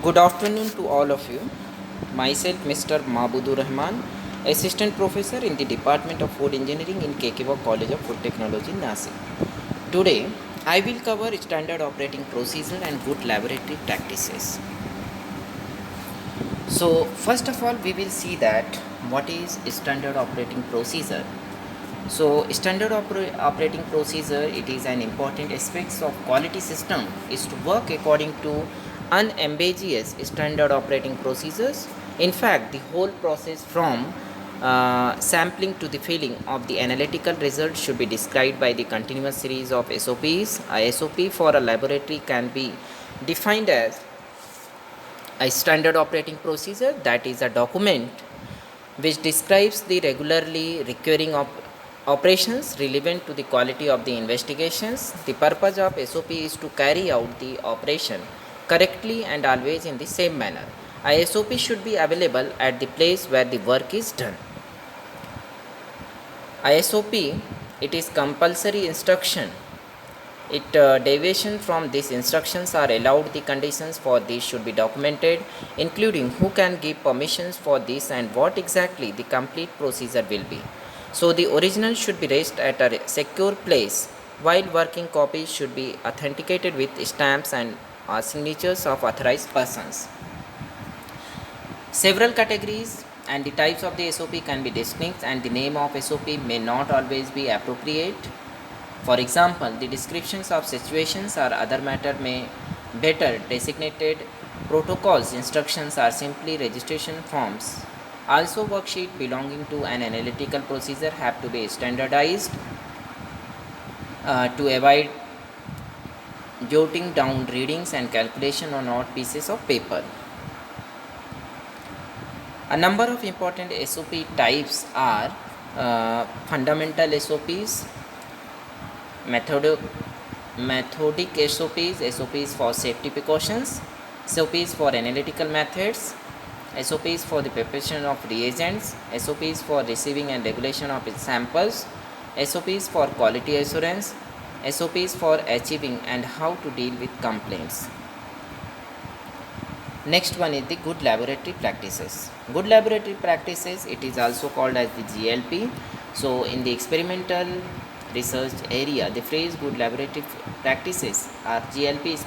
Good afternoon to all of you. Myself, Mr. Mabudur Rahman, Assistant Professor in the Department of Food Engineering in Kekewa College of Food Technology, Nasik. Today, I will cover standard operating procedure and good laboratory practices. So, first of all, we will see that what is standard operating procedure. So, standard operating procedure, it is an important aspect of quality system is to work according to unambiguous standard operating procedures. In fact, the whole process from sampling to the filling of the analytical result should be described by the continuous series of SOPs. A SOP for a laboratory can be defined as a standard operating procedure, that is a document which describes the regularly recurring operations relevant to the quality of the investigations. The purpose of SOP is to carry out the operation correctly and always in the same manner. A SOP should be available at the place where the work is done. A SOP, it is compulsory instruction. It deviation from these instructions are allowed. The conditions for this should be documented, including who can give permissions for this and what exactly the complete procedure will be. So the original should be raised at a secure place, while working copies should be authenticated with stamps and signatures of authorized persons. Several categories and the types of the SOP can be distinct, and the name of SOP may not always be appropriate. For example, the descriptions of situations or other matter may better designated protocols. Instructions are simply registration forms. Also, worksheet belonging to an analytical procedure have to be standardized to avoid jotting down readings and calculation on odd pieces of paper. A number of important SOP types are fundamental SOPs, methodic SOPs, SOPs for safety precautions, SOPs for analytical methods, SOPs for the preparation of reagents, SOPs for receiving and regulation of its samples, SOPs for quality assurance, SOPs for achieving and how to deal with complaints. Next one is the good laboratory practices. Good laboratory practices, it is also called as the GLP. So in the experimental research area, the phrase good laboratory practices or GLP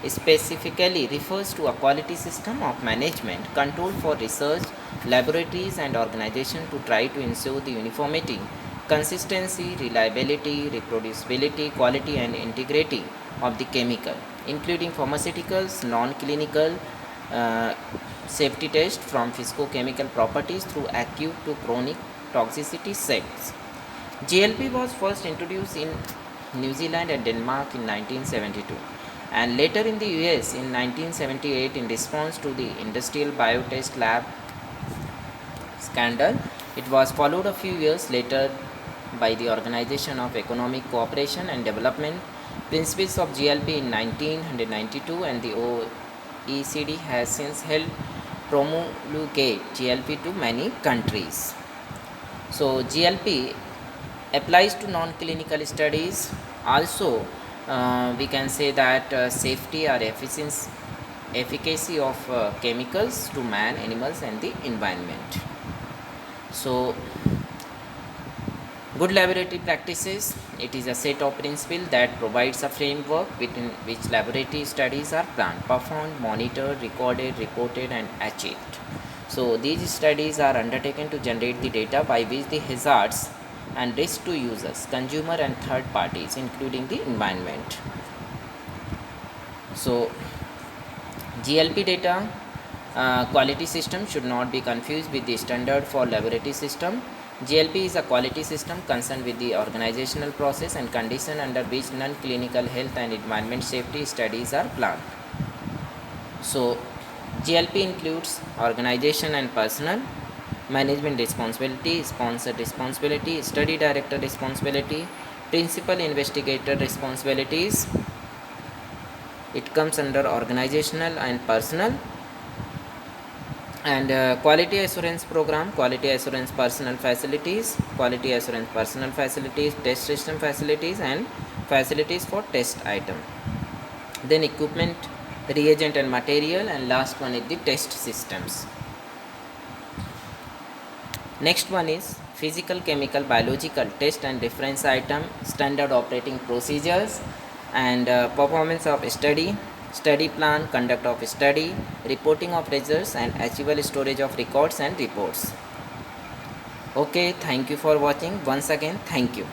specifically refers to a quality system of management control for research laboratories and organization to try to ensure the uniformity, consistency, reliability, reproducibility, quality and integrity of the chemical, including pharmaceuticals, non-clinical safety test from physicochemical properties through acute to chronic toxicity sets. GLP was first introduced in New Zealand and Denmark in 1972 and later in the US in 1978 in response to the industrial biotest lab scandal. It was followed a few years later by the Organization of Economic Cooperation and Development principles of GLP in 1992, and the OECD has since helped promulgate GLP to many countries. So GLP applies to non-clinical studies. Also, we can say that safety or efficacy of chemicals to man, animals and the environment. So good laboratory practices, it is a set of principles that provides a framework within which laboratory studies are planned, performed, monitored, recorded, reported and achieved. So these studies are undertaken to generate the data by which the hazards and risks to users, consumer and third parties, including the environment. So GLP data quality system should not be confused with the standard for laboratory system. GLP is a quality system concerned with the organizational process and condition under which non-clinical health and environment safety studies are planned. So GLP includes organization and personnel, management responsibility, sponsor responsibility, study director responsibility, principal investigator responsibilities. It comes under organizational and personnel. And quality assurance program, quality assurance personnel facilities, test system facilities and facilities for test item. Then equipment reagent and material, and last one is the test systems. Next one is physical, chemical, biological test and reference item, standard operating procedures, and performance of study, study plan, conduct of study, reporting of results, and archival storage of records and reports. Okay, thank you for watching. Once again, thank you.